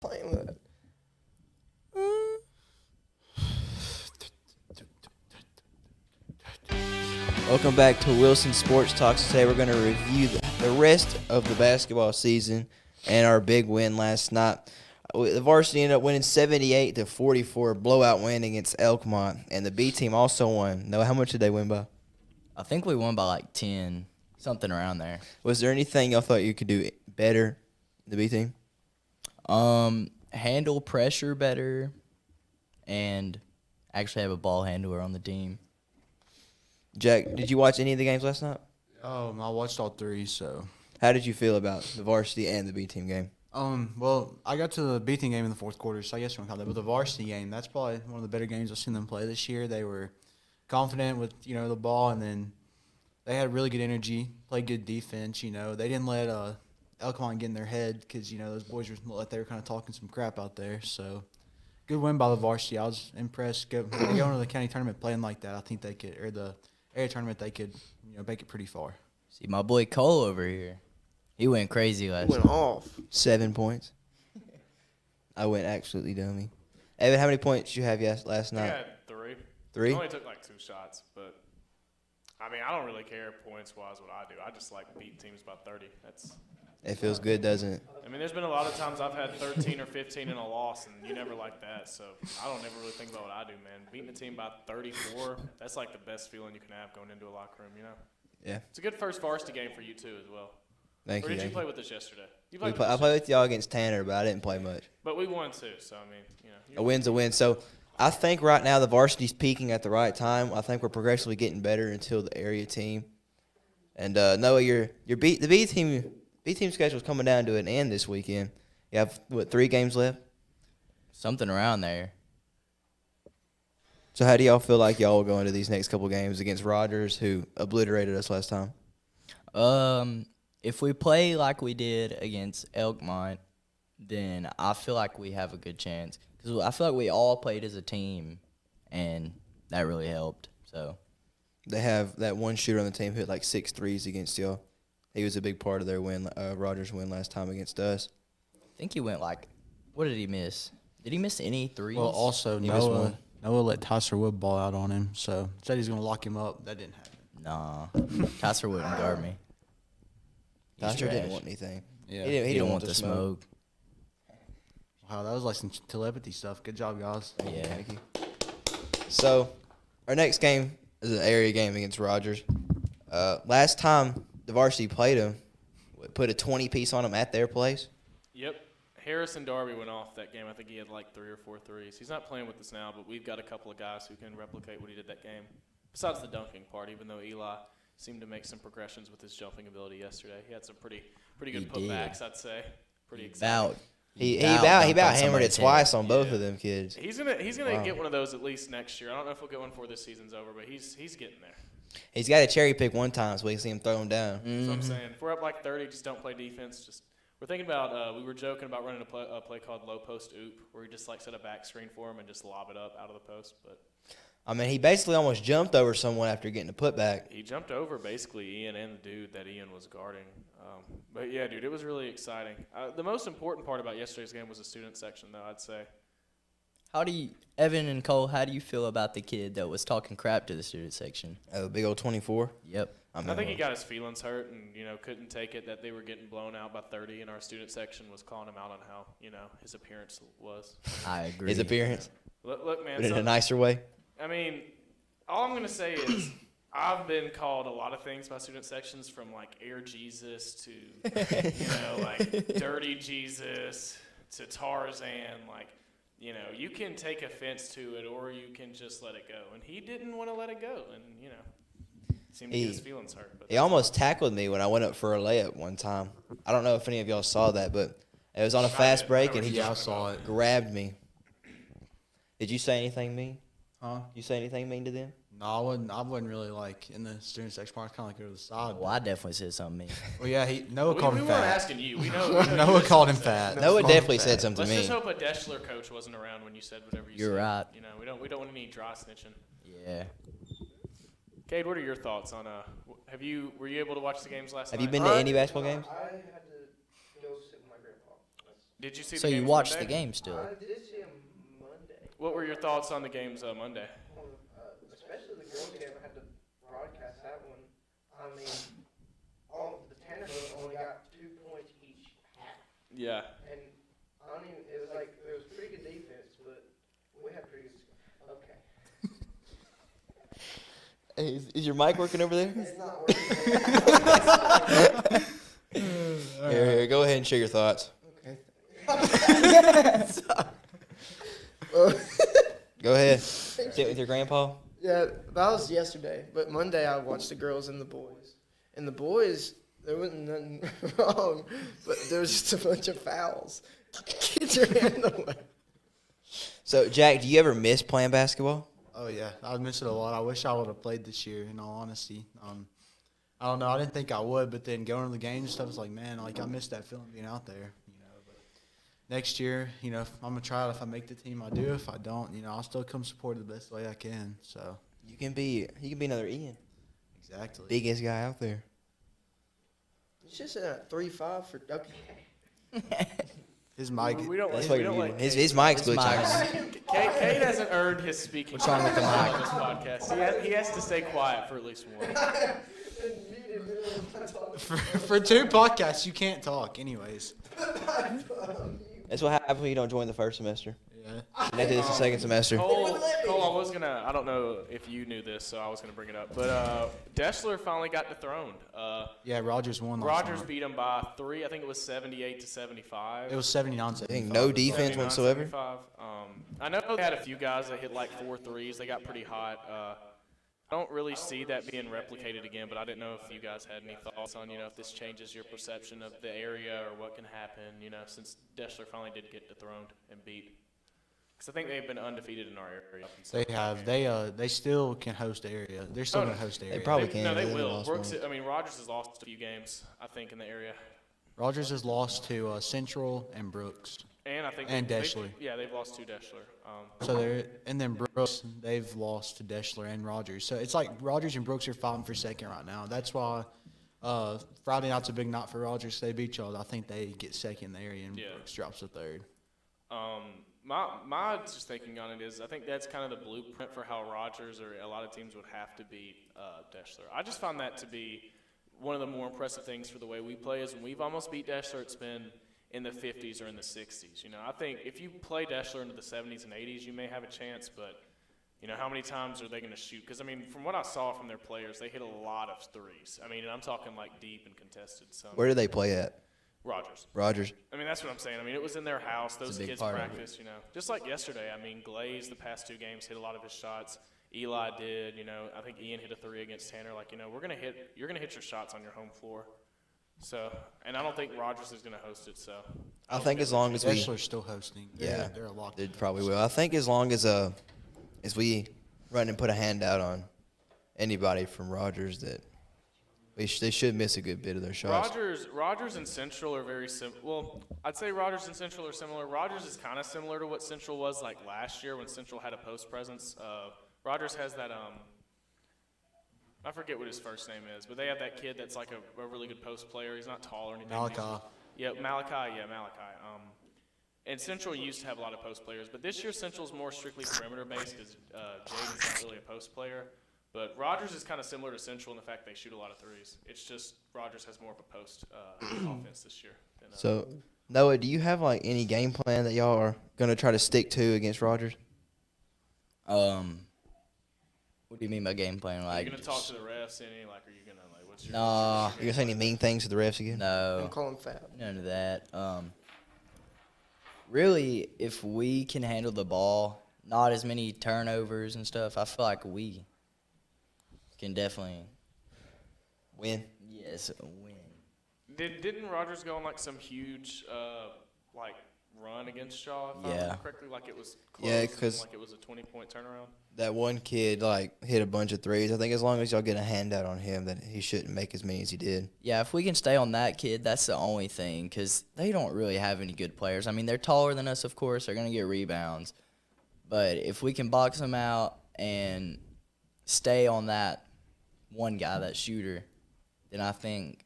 playing with. Welcome back to Wilson Sports Talks. Today we're going to review the rest of the basketball season and our big win last night. The varsity ended up winning 78-44, blowout win against Elkmont, and the B team also won. Noah, how much did they win by? I think we won by like 10, something around there. Was there anything y'all thought you could do better, the B team? Handle pressure better, and actually have a ball handler on the team. Jack, did you watch any of the games last night? I watched all three, so. How did you feel about the varsity and the B team game? Well, I got to the B team game in the fourth quarter, so I guess you want to call that. But the varsity game, that's probably one of the better games I've seen them play this year. They were confident with, the ball, and then they had really good energy, played good defense, They didn't let Elkmont get in their head because, those boys were kind of talking some crap out there. So, good win by the varsity. I was impressed. Going to the county tournament playing like that, I think they could, or the area tournament, they could, make it pretty far. See, my boy Cole over here. He went crazy last Went night. off. 7 points. I went absolutely dummy. Evan, how many points did you have last night? I had three. Three? I only took like 2 shots, but I don't really care points-wise what I do. I just like beating teams by 30. It feels good, doesn't it? There's been a lot of times I've had 13 or 15 in a loss, and you never like that. So I don't ever really think about what I do, man. Beating a team by 34, that's like the best feeling you can have going into a locker room, Yeah. It's a good first varsity game for you, too, as well. Thank Or you. did you thank play you. with us yesterday? I played with y'all against Tanner, but I didn't play much. But we won, too, so, A win's a win. So I think right now the varsity's peaking at the right time. I think we're progressively getting better until the area team. And Noah, the B team schedule is coming down to an end this weekend. You have 3 games left. Something around there. So how do y'all feel like y'all will go into these next couple games against Rogers, who obliterated us last time? If we play like we did against Elkmont, then I feel like we have a good chance. Because I feel like we all played as a team, and that really helped. So They have that one shooter on the team who hit like 6 threes against y'all. He was a big part of their win, Rogers' win last time against us. I think he went what did he miss? Did he miss any threes? Well, also, He missed Noah one. let Tyser Wood ball out on him, so said he's going to lock him up. That didn't happen. Nah. Tyser wouldn't guard me. He's Tyser didn't trash. want anything. Yeah. He He didn't don't want want the the smoke. smoke. Wow, that was like some telepathy stuff. Good job, guys. Yeah. Thank you. So, our next game is an area game against Rogers. Last time the varsity played them, we put a 20-piece on them at their place. Yep. Harrison Darby went off that game. I think he had like 3 or 4 threes. He's not playing with us now, but we've got a couple of guys who can replicate what he did that game. Besides the dunking part, even though Eli seemed to make some progressions with his jumping ability yesterday. He had some pretty good He putbacks, did. I'd say. Pretty exciting. He dunked about on hammered it somebody's twice head. on both Yeah. of them kids. He's gonna Wow. get one of those at least next year. I don't know if we'll get one before this season's over, but he's getting there. He's got a cherry pick one time so we can see him throw him down. That's what I'm saying. If we're up like 30, just don't play defense. We're thinking about. We were joking about running a play called low post oop, where we just like set a back screen for him and just lob it up out of the post. But He basically almost jumped over someone after getting a putback. he jumped over basically Ian and the dude that Ian was guarding. But yeah, dude, it was really exciting. The most important part about yesterday's game was the student section, though. I'd say. Evan and Cole, how do you feel about the kid that was talking crap to the student section? Oh, big old 24. Yep. I think he got his feelings hurt and, couldn't take it that they were getting blown out by 30, and our student section was calling him out on how, his appearance was. I agree. His appearance, Look, man. but in a nicer way. All I'm going to say is I've been called a lot of things by student sections, from, like, Air Jesus to, like, Dirty Jesus to Tarzan. Like, you can take offense to it or you can just let it go. And he didn't want to let it go. And, seemed to get his feelings hurt. But He almost tackled me when I went up for a layup one time. I don't know if any of y'all saw that, but it was on a fast break, and he Yeah, I just saw it. grabbed me. Did you say anything mean? Huh? You say anything mean to them? No, I wasn't really like in the student section part. I kind of like go to the side. Well, I definitely said something mean. Well, yeah, Noah we called him weren't fat. asking you. We know Noah you called him said fat. that. Noah called him definitely fat. said something Let's to just me. hope a Deschler coach wasn't around when you said whatever you said. You're right. We don't want any dry snitching. Yeah. Cade, what are your thoughts on were you able to watch the games last Have night? you been to any basketball games? I had to go sit with my grandpa. Did you see So the you games watched Monday? the game still? I did see him Monday. What were your thoughts on the games Monday? Especially the girls game. I had to broadcast that one. I mean, all the Tanner girls only got 2 points each half, Yeah. and I don't even. It was like it was pretty good defense, but we had pretty good. Okay, Hey, is your mic working over there? it's not working. Here, go ahead and share your thoughts. Okay. Go ahead. Sit with your grandpa. Yeah, that was yesterday. But Monday I watched the girls and the boys. And the boys, there wasn't nothing wrong, but there was just a bunch of fouls. Get your hand away. So, Jack, do you ever miss playing basketball? Oh yeah, I miss it a lot. I wish I would have played this year. In all honesty, I don't know. I didn't think I would, but then going to the games and stuff, was like, man, like I missed that feeling being out there. But next year, I'm gonna try it. If I make the team, I do. If I don't, I'll still come support it the best way I can. So You can be another Ian, exactly. biggest guy out there. It's just a 3-5 for okay. His mic. We don't That's like, what we you're don't eating. like His Cade. mic's His glitching. Cade hasn't earned his speaking. What's wrong with the on mic? this podcast. He has to stay quiet for at least one. For 2 podcasts, you can't talk, anyways. That's what happens when you don't join the first semester. Yeah. And they did this the second semester. Cole, I don't know if you knew this, so I was gonna bring it up. But Deshler finally got dethroned. Yeah, Rogers won last Rogers night. beat him by 3. I think it was 78-75. It was 79. I think no defense 79, whatsoever. 75. I know they had a few guys that hit like 4 threes. They got pretty hot. I don't really see that being replicated again, but I didn't know if you guys had any thoughts on, if this changes your perception of the area or what can happen, since Deshler finally did get dethroned and beat. Because I think they've been undefeated in our area. They have. They still can host the area. They're still going to host the area. probably can. No, they They will. lost Brooks, one. Rogers has lost a few games, I think, in the area. Rogers has lost to Central and Brooks. And I think And Deshler. they've lost to Deshler. So and then Brooks, they've lost to Deshler and Rogers. So it's like Rogers and Brooks are fighting for second right now. That's why Friday night's a big night for Rogers. They beat y'all. I think they get second in the area, and Yeah. Brooks drops to third. My just thinking on it is I think that's kind of the blueprint for how Rogers or a lot of teams would have to beat Deshler. I just found that to be one of the more impressive things for the way we play is when we've almost beat Deshler, it's been in the 50s or in the 60s. I think if you play Deshler into the 70s and 80s, you may have a chance, but how many times are they going to shoot? Because, from what I saw from their players, they hit a lot of threes. And I'm talking like deep and contested. So Where do they play at? Rogers. Rogers. That's what I'm saying. It was in their house. Those big kids part of it. practice, Just like yesterday. Glaze the past 2 games hit a lot of his shots. Eli did, I think Ian hit a 3 against Tanner. You're going to hit your shots on your home floor. So, and I don't think Rogers is going to host it, so. I think as long as we, Deshler's still hosting. yeah, They're a lock. they probably will. I think as long as we run and put a hand out on anybody from Rogers that they should miss a good bit of their shots. Rogers and Central are very similar. Well, I'd say Rogers and Central are similar. Rogers is kind of similar to what Central was like last year when Central had a post presence. Rogers has that I forget what his first name is, but they have that kid that's like a really good post player. He's not tall or anything. Malachi. Yeah, Malachi. And Central used to have a lot of post players, but this year Central's more strictly perimeter based because Jaden's not really a post player. But Rogers is kind of similar to Central in the fact they shoot a lot of threes. It's just Rogers has more of a post offense this year. Than, So, Noah, do you have like any game plan that y'all are gonna try to stick to against Rogers? What do you mean by game plan? are you Like, gonna talk to the refs any? Are you gonna what's your? nah, You gonna say any mean things to the refs again? no. I'm calling foul. None of that. Really, if we can handle the ball, not as many turnovers and stuff, I feel like we can definitely, Win. yes, win. Didn't Rogers go on some huge run against y'all? If I Yeah. remember correctly, it was close. Yeah, and 'cause- it was a 20-point turnaround. That one kid hit a bunch of threes. I think as long as y'all get a handout on him, that he shouldn't make as many as he did. Yeah, if we can stay on that kid, that's the only thing, because they don't really have any good players. They're taller than us, of course. They're going to get rebounds. But if we can box them out and stay on that one guy, that shooter, then I think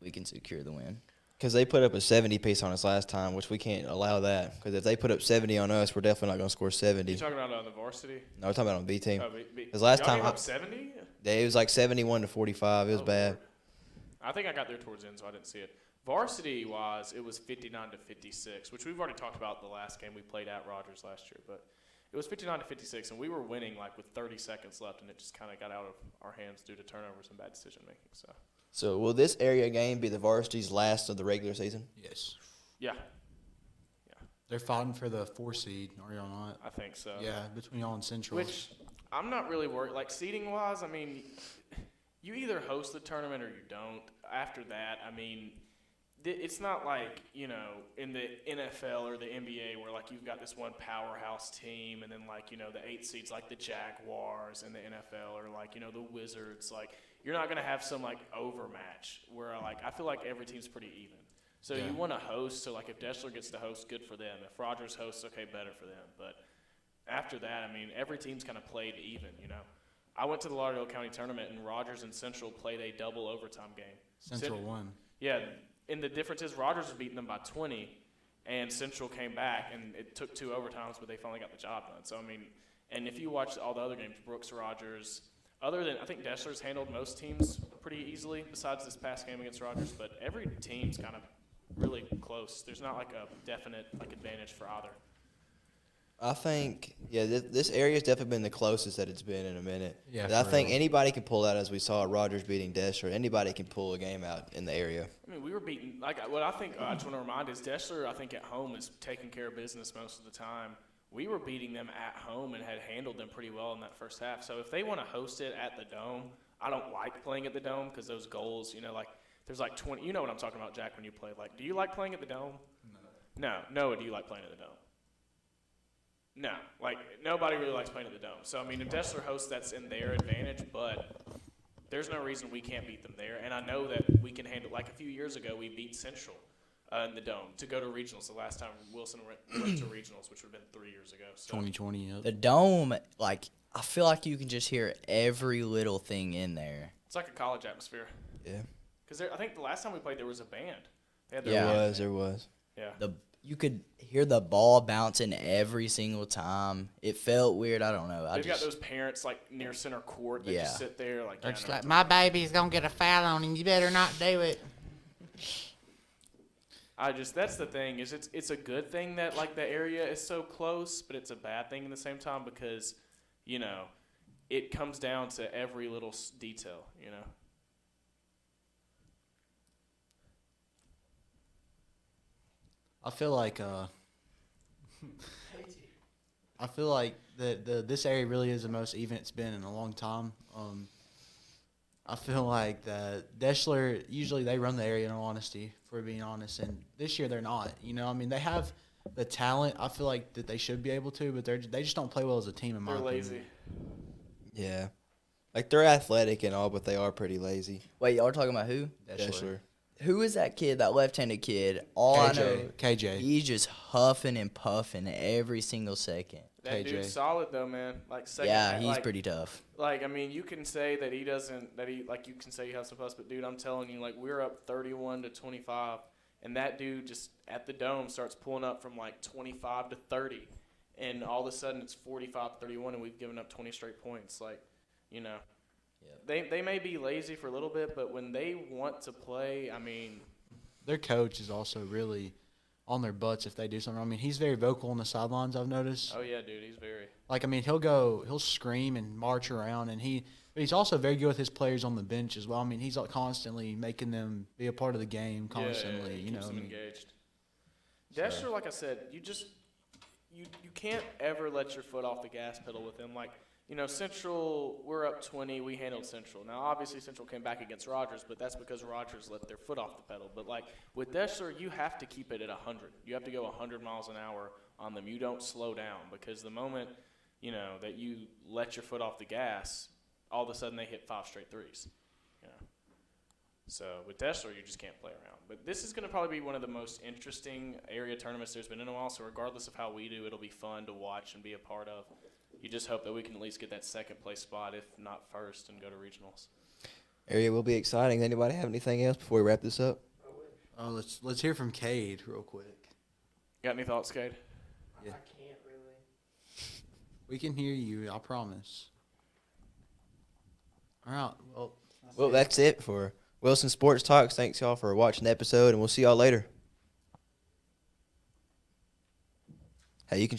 we can secure the win. Because they put up a 70 piece on us last time, which we can't allow that. Because if they put up 70 on us, we're definitely not going to score 70. You talking about on the varsity? No, we're talking about on B team. Oh, Because last y'all time gave up 70? it was like 71 to 45. It was Oh, bad. Lord. I think I got there towards the end, so I didn't see it. Varsity wise, it was 59 to 56, which we've already talked about the last game we played at Rogers last year. But it was 59 to 56, and we were winning like with 30 seconds left, and it just kind of got out of our hands due to turnovers and bad decision making. So will this area game be the varsity's last of the regular season? Yes. Yeah, They're fighting for the 4 seed, are y'all not? I think so. Yeah, between y'all and Central. Which I'm not really worried. Like seating wise, I mean, you either host the tournament or you don't. After that, I mean, it's not like, you know, in the NFL or the NBA where, like, you've got this one powerhouse team and then, like, you know, the 8 seeds like the Jaguars in the NFL or, like, you know, the Wizards. Like, you're not going to have some, like, overmatch where, like, I feel like every team's pretty even. So you want to host. So, like, if Deschler gets to host, good for them. If Rogers hosts, okay, better for them. But after that, I mean, every team's kind of played even, you know. I went to the Lauderdale County tournament, and Rogers and Central played a double overtime game. Central won. Yeah, and the difference is Rogers was beating them by 20, and Central came back, and it took 2 overtimes, but they finally got the job done. So, I mean, and if you watch all the other games, Brooks, Rogers, other than I think Deschler's handled most teams pretty easily besides this past game against Rogers, but every team's kind of really close. There's not like a definite like advantage for either. I think, this area has definitely been the closest that it's been in a minute. Yeah, And I for think real. anybody can pull that, as we saw Rogers beating Deschler. Anybody can pull a game out in the area. I mean, we were beating, like, what I think I just want to remind is Deschler, I think, at home is taking care of business most of the time. We were beating them at home and had handled them pretty well in that first half. So if they want to host it at the Dome, I don't like playing at the Dome because those goals, you know, like, there's like 20, you know what I'm talking about, Jack, when you play. Like, do you like playing at the Dome? No. Noah, do you like playing at the Dome? No, like nobody really likes playing at the Dome. So I mean, if Deschler hosts, that's in their advantage. But there's no reason we can't beat them there. And I know that we can handle. Like a few years ago, we beat Central in the Dome to go to regionals. The last time Wilson went to regionals, which would have been 3 years ago. So 2020, yep. The Dome, like, I feel like you can just hear every little thing in there. it's like a college atmosphere. Yeah. Because I think the last time we played, there was a band. They had Yeah. band. There was. Yeah. You could hear the ball bouncing every single time. It felt weird. I don't know. They've got those parents like near center court that Yeah. just sit there like. They're yeah, just no, like, my baby's going to get a foul on him. You better not do it. that's the thing is it's a good thing that like the area is so close, but it's a bad thing at the same time because, you know, it comes down to every little detail, you know. I feel like this area really is the most even it's been in a long time. I feel like that Deschler, usually they run the area in all honesty, for being honest, and this year they're not. You know, I mean, they have the talent. I feel like that they should be able to, but they just don't play well as a team in my They're opinion. lazy. Yeah. Like, they're athletic and all, but they are pretty lazy. Wait, y'all are talking about who? Deschler. Who is that kid, that left-handed kid? All I know, KJ. he's just huffing and puffing every single second. That KJ. dude's solid though, man. Like second. Yeah, he's like, pretty tough. Like I mean, you can say that he doesn't. That he like you can say he has some plus, but dude, I'm telling you, like we're up 31 to 25, and that dude just at the Dome starts pulling up from like 25 to 30, and all of a sudden it's 45-31, and we've given up 20 straight points. Like, you know. They may be lazy for a little bit, but when they want to play, I mean, Their coach is also really on their butts if they do something. I mean, he's very vocal on the sidelines, I've noticed. oh yeah, dude, he's very. Like, I mean, he'll scream and march around, but he's also very good with his players on the bench as well. I mean, he's like constantly making them be a part of the game constantly. Yeah, you know, keeps I them mean, engaged. Deschler, like I said, you can't ever let your foot off the gas pedal with him. Like, you know, Central, we're up 20. We handled Central. Now, obviously, Central came back against Rogers, but that's because Rogers let their foot off the pedal. But, like, with Deschler, you have to keep it at 100. You have to go 100 miles an hour on them. You don't slow down because the moment, you know, that you let your foot off the gas, all of a sudden they hit 5 straight threes. You know? So, with Deschler, you just can't play around. But this is going to probably be one of the most interesting area tournaments there's been in a while. So, regardless of how we do, it'll be fun to watch and be a part of. You just hope that we can at least get that second place spot, if not first, and go to regionals. Area will be exciting. Anybody have anything else before we wrap this up? Let's hear from Cade real quick. Got any thoughts, Cade? Yeah. I can't really. We can hear you. I promise. All right. Well, that's it for Wilson Sports Talks. Thanks, y'all, for watching the episode, and we'll see y'all later. Hey, you can